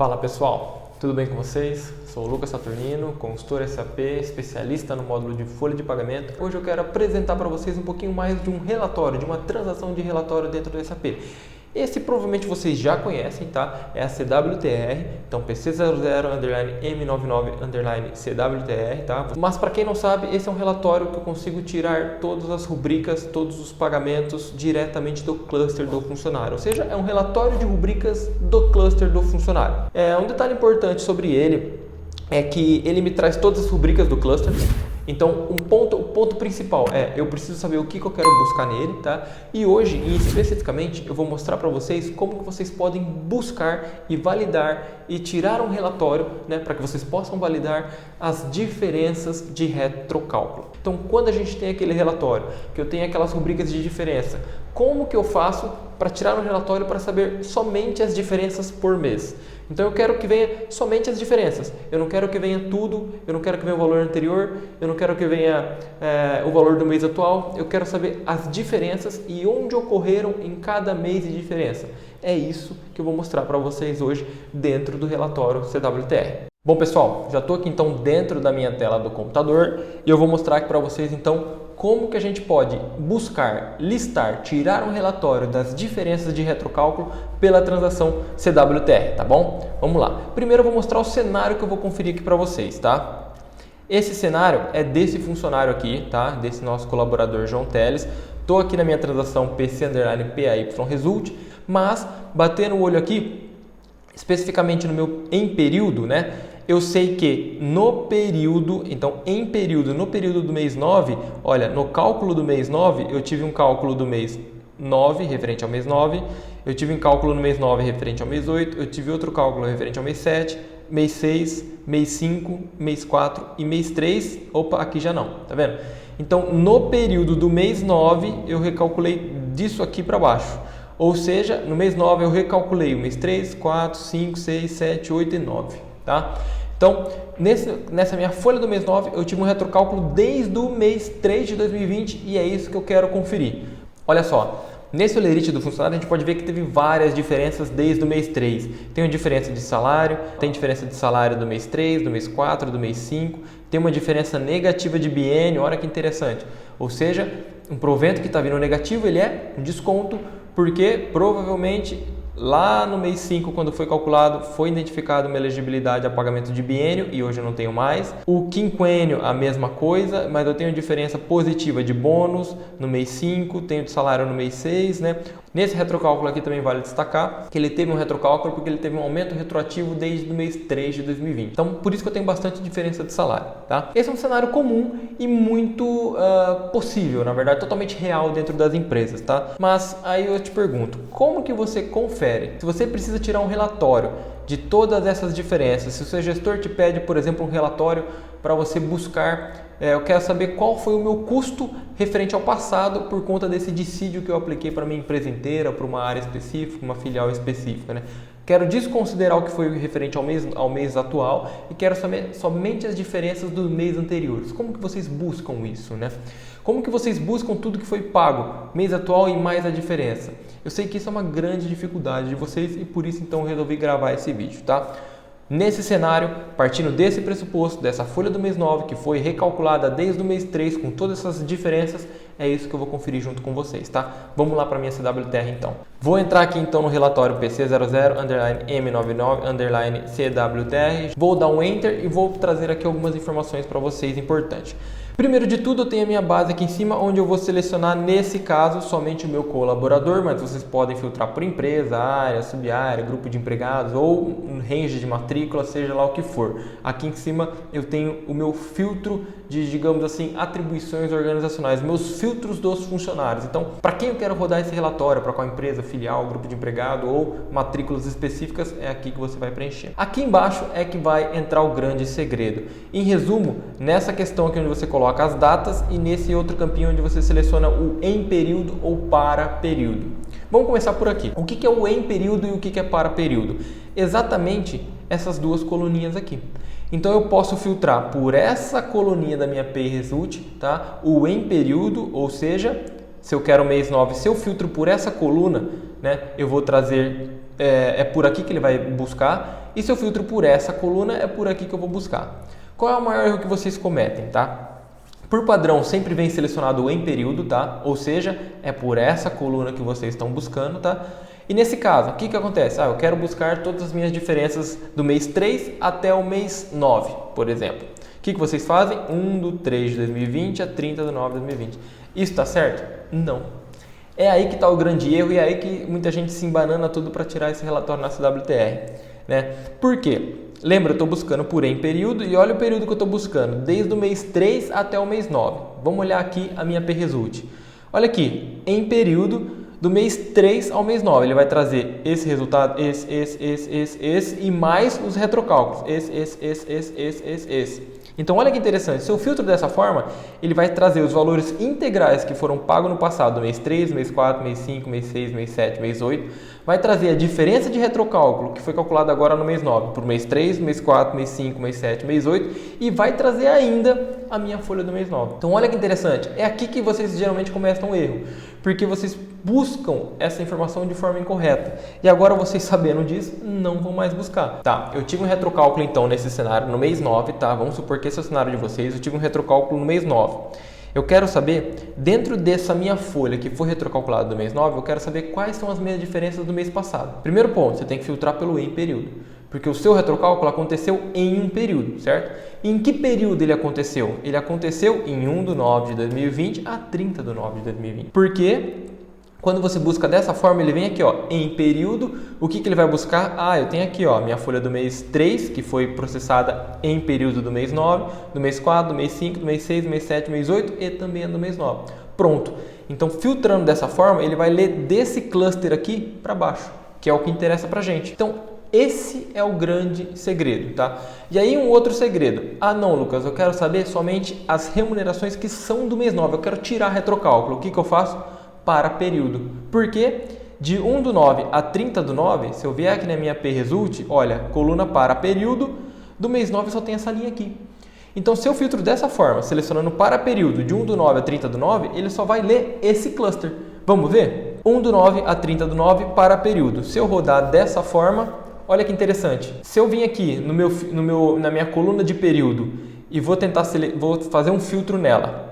Fala pessoal, tudo bem com vocês? Sou o Lucas Saturnino, consultor SAP, especialista no módulo de folha de pagamento. Hoje eu quero apresentar para vocês um pouquinho mais de um relatório, de uma transação de relatório dentro do SAP. Esse provavelmente vocês já conhecem, tá? É a CWTR, então PC00-M99-CWTR, tá? Mas para quem não sabe, esse é um relatório que eu consigo tirar todas as rubricas, todos os pagamentos diretamente do cluster do funcionário. Ou seja, é um relatório de rubricas do cluster do funcionário. Um detalhe importante sobre ele é que ele me traz todas as rubricas do cluster. Então, o ponto principal é, eu preciso saber o que eu quero buscar nele, tá? E hoje, especificamente, eu vou mostrar para vocês como que vocês podem buscar e validar e tirar um relatório, né, para que vocês possam validar as diferenças de retrocálculo. Então, quando a gente tem aquele relatório, que eu tenho aquelas rubricas de diferença, como que eu faço para tirar um relatório para saber somente as diferenças por mês? Então eu quero que venha somente as diferenças, eu não quero que venha tudo, eu não quero que venha o valor anterior, eu não quero que venha o valor do mês atual, eu quero saber as diferenças e onde ocorreram em cada mês de diferença. É isso que eu vou mostrar para vocês hoje dentro do relatório CWTR. Bom pessoal, já estou aqui então dentro da minha tela do computador e eu vou mostrar aqui para vocês então como que a gente pode buscar, listar, tirar um relatório das diferenças de retrocálculo pela transação CWTR, tá bom? Vamos lá. Primeiro eu vou mostrar o cenário que eu vou conferir aqui para vocês, tá? Esse cenário é desse funcionário aqui, tá? Desse nosso colaborador João Teles. Estou aqui na minha transação PC_PAY_result, mas batendo o olho aqui, especificamente no meu em período, né? Eu sei que no período, então em período, no período do mês 9, olha, no cálculo do mês 9, eu tive um cálculo do mês 9, referente ao mês 9, eu tive um cálculo no mês 9 referente ao mês 8, eu tive outro cálculo referente ao mês 7, mês 6, mês 5, mês 4 e mês 3, opa, aqui já não, tá vendo? Então, no período do mês 9, eu recalculei disso aqui para baixo. Ou seja, no mês 9 eu recalculei o mês 3, 4, 5, 6, 7, 8 e 9, tá? Então, nessa minha folha do mês 9, eu tive um retrocálculo desde o mês 3 de 2020 e é isso que eu quero conferir. Olha só, nesse olerite do funcionário a gente pode ver que teve várias diferenças desde o mês 3. Tem uma diferença de salário, tem diferença de salário do mês 3, do mês 4, do mês 5, tem uma diferença negativa de biênio, olha que interessante. Ou seja, um provento que está vindo negativo, ele é um desconto, porque provavelmente lá no mês 5, quando foi calculado, foi identificado uma elegibilidade a pagamento de biênio e hoje eu não tenho mais. O quinquênio, a mesma coisa, mas eu tenho diferença positiva de bônus no mês 5, tenho de salário no mês 6, né? Nesse retrocálculo aqui também vale destacar que ele teve um retrocálculo porque ele teve um aumento retroativo desde o mês 3 de 2020. Então, por isso que eu tenho bastante diferença de salário, tá? Esse é um cenário comum e muito possível, na verdade, totalmente real dentro das empresas, tá? Mas aí eu te pergunto, como que você confere? Se você precisa tirar um relatório de todas essas diferenças, se o seu gestor te pede, por exemplo, um relatório para você buscar, eu quero saber qual foi o meu custo referente ao passado por conta desse dissídio que eu apliquei para minha empresa inteira, para uma área específica, uma filial específica, né? Quero desconsiderar o que foi referente ao mês atual e quero saber somente as diferenças dos meses anteriores. Como que vocês buscam isso, né? Como que vocês buscam tudo que foi pago, mês atual e mais a diferença? Eu sei que isso é uma grande dificuldade de vocês e por isso então eu resolvi gravar esse vídeo, tá? Nesse cenário, partindo desse pressuposto, dessa folha do mês 9, que foi recalculada desde o mês 3 com todas essas diferenças, é isso que eu vou conferir junto com vocês, tá? Vamos lá para a minha CWTR então. Vou entrar aqui então no relatório PC00-M99-CWTR, vou dar um Enter e vou trazer aqui algumas informações para vocês importantes. Primeiro de tudo, eu tenho a minha base aqui em cima, onde eu vou selecionar, nesse caso, somente o meu colaborador, mas vocês podem filtrar por empresa, área, subárea, grupo de empregados ou um range de matrícula, seja lá o que for. Aqui em cima eu tenho o meu filtro de, digamos assim, atribuições organizacionais, meus filtros dos funcionários. Então, para quem eu quero rodar esse relatório, para qual empresa, filial, grupo de empregado ou matrículas específicas, é aqui que você vai preencher. Aqui embaixo é que vai entrar o grande segredo. Em resumo, nessa questão aqui onde você coloca as datas e nesse outro campinho onde você seleciona o em período ou para período. Vamos começar por aqui. O que é o em período e o que é para período? Exatamente essas duas coluninhas aqui. Então eu posso filtrar por essa coluninha da minha Pay Result, tá? O em período, ou seja, se eu quero mês 9, se eu filtro por essa coluna, né, eu vou trazer, é por aqui que ele vai buscar. E se eu filtro por essa coluna, é por aqui que eu vou buscar. Qual é o maior erro que vocês cometem, tá? Por padrão, sempre vem selecionado em período, tá? Ou seja, é por essa coluna que vocês estão buscando, tá? E nesse caso, o que que acontece? Eu quero buscar todas as minhas diferenças do mês 3 até o mês 9, por exemplo. O que que vocês fazem? 1/3 de 2020 a 30/9 de 2020. Isso está certo? Não. É aí que está o grande erro e é aí que muita gente se embanana tudo para tirar esse relatório na CWTR, né? Por quê? Lembra, eu estou buscando por em período e olha o período que eu estou buscando, desde o mês 3 até o mês 9. Vamos olhar aqui a minha P-Result. Olha aqui, em período do mês 3 ao mês 9, ele vai trazer esse resultado, esse e mais os retrocálculos, esse. Então olha que interessante, se eu filtro dessa forma, ele vai trazer os valores integrais que foram pagos no passado, mês 3, mês 4, mês 5, mês 6, mês 7, mês 8, vai trazer a diferença de retrocálculo que foi calculada agora no mês 9, para o mês 3, mês 4, mês 5, mês 7, mês 8 e vai trazer ainda a minha folha do mês 9. Então olha que interessante, é aqui que vocês geralmente cometem um erro, porque vocês buscam essa informação de forma incorreta. E agora vocês sabendo disso, não vão mais buscar. Tá, eu tive um retrocálculo então nesse cenário no mês 9, tá? Vamos supor que esse é o cenário de vocês, eu tive um retrocálculo no mês 9. Eu quero saber, dentro dessa minha folha que foi retrocalculada do mês 9, eu quero saber quais são as minhas diferenças do mês passado. Primeiro ponto, você tem que filtrar pelo em período, porque o seu retrocálculo aconteceu em um período, certo? E em que período ele aconteceu? Ele aconteceu em 1/9 de 2020 a 30/9 de 2020. Por quê? Quando você busca dessa forma, ele vem aqui, ó, em período, o que que ele vai buscar? Eu tenho aqui, ó, minha folha do mês 3, que foi processada em período do mês 9, do mês 4, do mês 5, do mês 6, do mês 7, do mês 8 e também do mês 9. Pronto. Então, filtrando dessa forma, ele vai ler desse cluster aqui para baixo, que é o que interessa pra gente. Então, esse é o grande segredo, tá? E aí um outro segredo. Não, Lucas, eu quero saber somente as remunerações que são do mês 9. Eu quero tirar retrocálculo. O que que eu faço? Para período. Por quê? De 1/9 a 30/9, se eu vier aqui na minha P-Result, olha, coluna para período, do mês 9 só tem essa linha aqui. Então, se eu filtro dessa forma, selecionando para período de 1/9 a 30/9, ele só vai ler esse cluster. Vamos ver? 1/9 a 30/9 para período. Se eu rodar dessa forma, olha que interessante. Se eu vim aqui na minha coluna de período e vou fazer um filtro nela,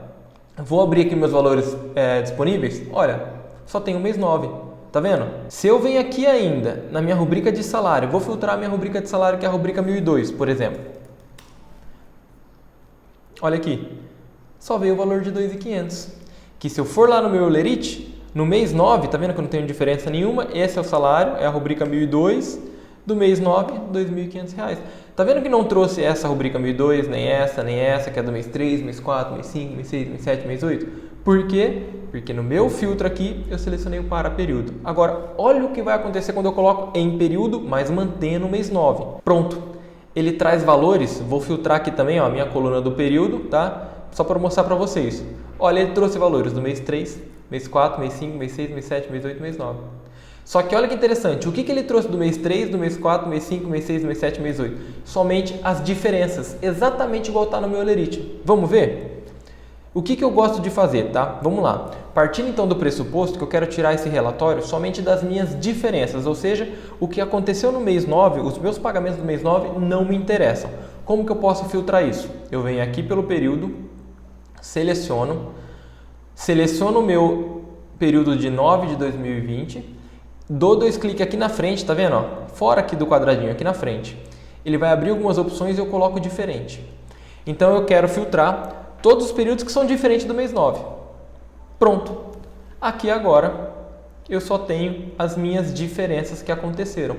vou abrir aqui meus valores disponíveis, olha, só tem o mês 9, tá vendo? Se eu venho aqui ainda na minha rubrica de salário, vou filtrar a minha rubrica de salário, que é a rubrica 1002, por exemplo. Olha aqui, só veio o valor de 2.500, que se eu for lá no meu Eulerite, no mês 9, tá vendo que eu não tenho diferença nenhuma, esse é o salário, é a rubrica 1002, do mês 9, R$ 2.500. Tá vendo que não trouxe essa rubrica 1002, nem essa, que é do mês 3, mês 4, mês 5, mês 6, mês 7, mês 8? Por quê? Porque no meu filtro aqui eu selecionei o para período. Agora, olha o que vai acontecer quando eu coloco em período, mas mantendo o mês 9. Pronto. Ele traz valores, vou filtrar aqui também, ó, a minha coluna do período, tá? Só para mostrar para vocês. Olha, ele trouxe valores do mês 3, mês 4, mês 5, mês 6, mês 7, mês 8, mês 9. Só que olha que interessante, o que ele trouxe do mês 3, do mês 4, do mês 5, mês 6, mês 7, mês 8? Somente as diferenças, exatamente igual está no meu Eulerite. Vamos ver? O que eu gosto de fazer, tá? Vamos lá. Partindo então do pressuposto que eu quero tirar esse relatório somente das minhas diferenças, ou seja, o que aconteceu no mês 9, os meus pagamentos do mês 9 não me interessam. Como que eu posso filtrar isso? Eu venho aqui pelo período, seleciono o meu período de 9 de 2020, dou 2 cliques aqui na frente, tá vendo? Fora aqui do quadradinho, aqui na frente. Ele vai abrir algumas opções e eu coloco diferente. Então eu quero filtrar todos os períodos que são diferentes do mês 9. Pronto. Aqui agora eu só tenho as minhas diferenças que aconteceram.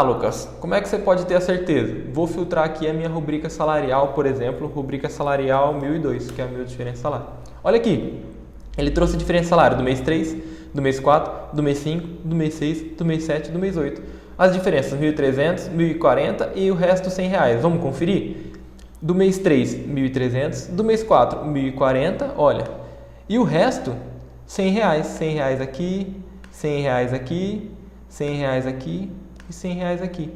Lucas, como é que você pode ter a certeza? Vou filtrar aqui a minha rubrica salarial, por exemplo, rubrica salarial 1002, que é a minha diferença de salário. Olha aqui, ele trouxe a diferença de salário do mês 3, do mês 4, do mês 5, do mês 6, do mês 7, do mês 8. As diferenças 1.300, 1.040 e o resto R$100. Vamos conferir? Do mês 3, 1.300, do mês 4, 1.040, olha. E o resto, R$100. R$100 aqui, R$100 aqui, R$100 aqui e R$100 aqui.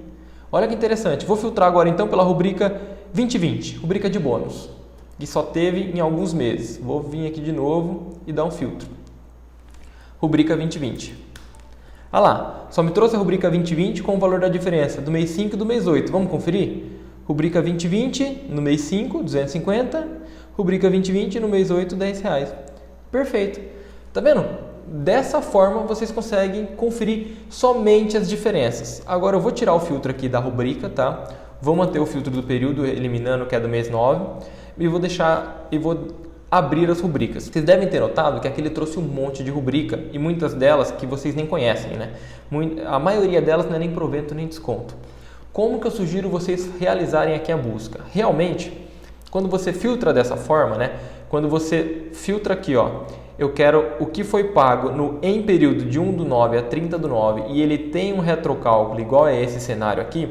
Olha que interessante. Vou filtrar agora então pela rubrica 2020, rubrica de bônus, que só teve em alguns meses. Vou vir aqui de novo e dar um filtro. Rubrica 2020. Ah lá, só me trouxe a rubrica 2020 com o valor da diferença do mês 5 e do mês 8. Vamos conferir? Rubrica 2020 no mês 5, 250. Rubrica 2020 no mês 8, R$10. Perfeito. Tá vendo? Dessa forma vocês conseguem conferir somente as diferenças. Agora eu vou tirar o filtro aqui da rubrica, tá? Vou manter o filtro do período, eliminando o que é do mês 9. E vou abrir as rubricas. Vocês devem ter notado que aqui ele trouxe um monte de rubrica e muitas delas que vocês nem conhecem, né? A maioria delas não é nem provento nem desconto. Como que eu sugiro vocês realizarem aqui a busca? Realmente, quando você filtra dessa forma, né? Quando você filtra aqui, ó, eu quero o que foi pago em período de 1/9 a 30/9 e ele tem um retrocálculo igual a esse cenário aqui,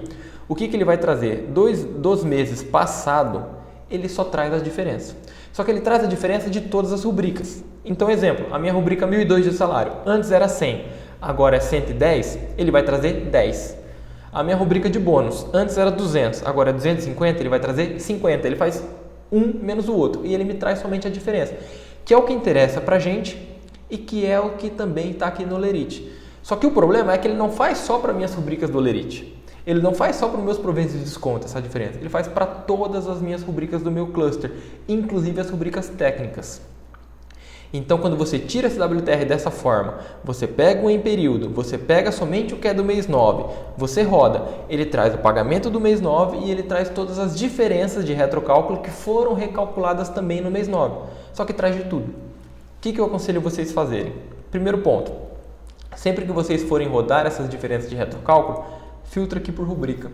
o que ele vai trazer? Dos meses passado, ele só traz as diferenças. Só que ele traz a diferença de todas as rubricas. Então, exemplo, a minha rubrica 1.002 de salário, antes era 100, agora é 110, ele vai trazer 10. A minha rubrica de bônus, antes era 200, agora é 250, ele vai trazer 50. Ele faz um menos o outro e ele me traz somente a diferença, que é o que interessa pra gente e que é o que também está aqui no Olerite. Só que o problema é que ele não faz só para minhas rubricas do Olerite. Ele não faz só para os meus proventos de desconto essa diferença, ele faz para todas as minhas rubricas do meu cluster, inclusive as rubricas técnicas. Então, quando você tira esse WTR dessa forma, você pega o em período, você pega somente o que é do mês 9, você roda, ele traz o pagamento do mês 9 e ele traz todas as diferenças de retrocálculo que foram recalculadas também no mês 9, só que traz de tudo. O que eu aconselho vocês fazerem? Primeiro ponto, sempre que vocês forem rodar essas diferenças de retrocálculo, filtra aqui por rubrica.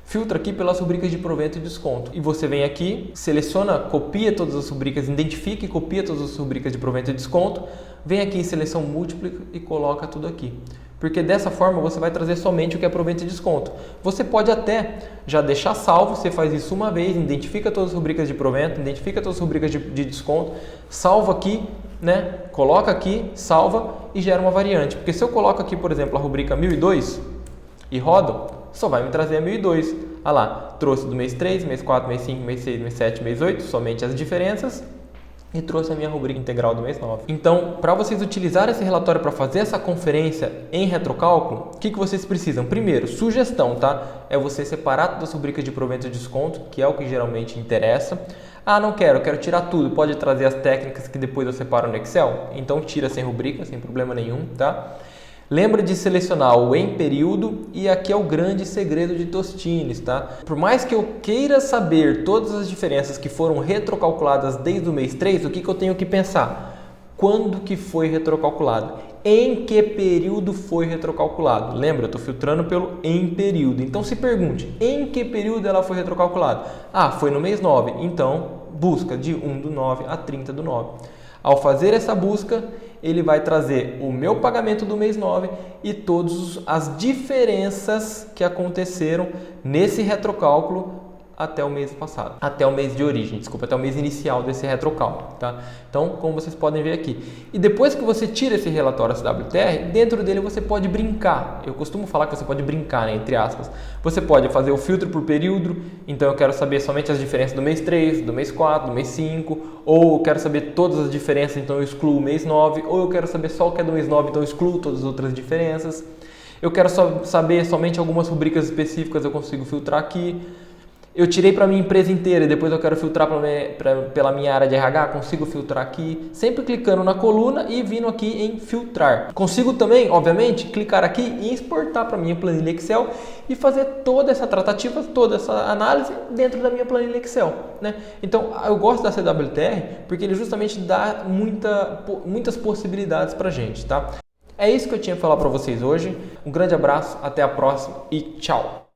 Filtra aqui pelas rubricas de provento e desconto. E você vem aqui, seleciona, copia todas as rubricas, identifica e copia todas as rubricas de provento e desconto. Vem aqui em seleção múltipla e coloca tudo aqui. Porque dessa forma você vai trazer somente o que é provento e desconto. Você pode até já deixar salvo, você faz isso uma vez, identifica todas as rubricas de provento, identifica todas as rubricas de desconto, salva aqui, né? Coloca aqui, salva e gera uma variante. Porque se eu coloco aqui, por exemplo, a rubrica 1002 e rodo, só vai me trazer a 1002. Olha lá, trouxe do mês 3, mês 4, mês 5, mês 6, mês 7, mês 8, somente as diferenças. E trouxe a minha rubrica integral do mês 9. Então, para vocês utilizarem esse relatório para fazer essa conferência em retrocálculo, o que vocês precisam? Primeiro, sugestão, tá? É você separar todas as rubricas de provento e desconto, que é o que geralmente interessa. Ah, não quero, eu quero tirar tudo. Pode trazer as técnicas que depois eu separo no Excel? Então, tira sem rubrica, sem problema nenhum, tá? Lembra de selecionar o em período e aqui é o grande segredo de Tostines, tá? Por mais que eu queira saber todas as diferenças que foram retrocalculadas desde o mês 3, o que eu tenho que pensar? Quando que foi retrocalculado? Em que período foi retrocalculado? Lembra, eu estou filtrando pelo em período. Então se pergunte, em que período ela foi retrocalculada? Ah, foi no mês 9. Então, busca de 1/9 a 30/9. Ao fazer essa busca, ele vai trazer o meu pagamento do mês 9 e todas as diferenças que aconteceram nesse retrocálculo até o mês passado, até o mês de origem, desculpa, até o mês inicial desse retrocálculo, tá? Então, como vocês podem ver aqui. E depois que você tira esse relatório SWTR, dentro dele você pode brincar. Eu costumo falar que você pode brincar, né, entre aspas. Você pode fazer o filtro por período, então eu quero saber somente as diferenças do mês 3, do mês 4, do mês 5, ou eu quero saber todas as diferenças, então eu excluo o mês 9, ou eu quero saber só o que é do mês 9, então eu excluo todas as outras diferenças. Eu quero saber somente algumas rubricas específicas, eu consigo filtrar aqui. Eu tirei para minha empresa inteira e depois eu quero filtrar pela minha área de RH, consigo filtrar aqui, sempre clicando na coluna e vindo aqui em filtrar. Consigo também, obviamente, clicar aqui e exportar para minha planilha Excel e fazer toda essa tratativa, toda essa análise dentro da minha planilha Excel, né? Então, eu gosto da CWTR porque ele justamente dá muitas possibilidades para a gente, tá? É isso que eu tinha para falar para vocês hoje. Um grande abraço, até a próxima e tchau!